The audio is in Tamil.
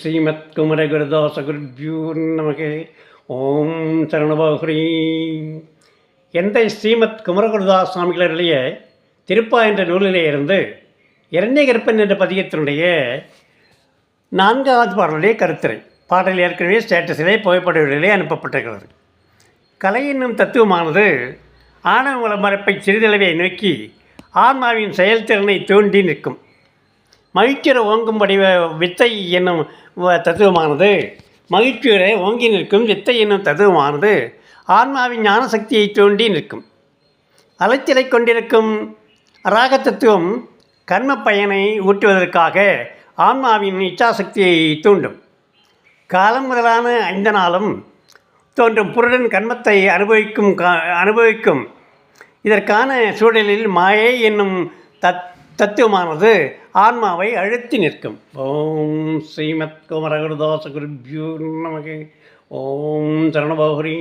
ஸ்ரீமத் குமரகுருதாச குருப்யூ நமக்கு. ஓம் சரணபௌஹ்ரீ. எந்தை ஸ்ரீமத் குமரகுருதாஸ் சுவாமிகளுடைய திருப்பா என்ற நூலிலே இருந்து இரண்யகற்பன் என்ற பதிகத்தினுடைய 4வது பாடலுடைய கருத்துரை. பாடல் ஏற்கனவே ஸ்டேட்டஸிலே புகைப்படவிலே அனுப்பப்பட்டிருக்கிறது. கலை என்னும் தத்துவமானது ஆணவ மரப்பை சிறிதளவை நோக்கி ஆன்மாவின் செயல்திறனை தூண்டி நிற்கும். மகிழ்ச்சியுற ஓங்கும் வடிவ வித்தை என்னும் தத்துவமானது மகிழ்ச்சியுற ஓங்கி நிற்கும். வித்தை என்னும் தத்துவமானது ஆன்மாவின் ஞான சக்தியை தூண்டி நிற்கும். அலைச்சலை கொண்டிருக்கும் ராக தத்துவம் கர்ம பயனை ஊட்டுவதற்காக ஆன்மாவின் இச்சாசக்தியை தூண்டும். காலம் முதலான 5 நாளும் தோன்றும் புருடன் கர்மத்தை அனுபவிக்கும். இதற்கான சூழலில் மாயை என்னும் தத்துவமானது ஆன்மாவை அழுத்தி நிற்கும். ஓம் ஸ்ரீமத் குமரகுருதாச குருப்யூ நமக்கு. ஓம் சரணபௌஹ்ரீ.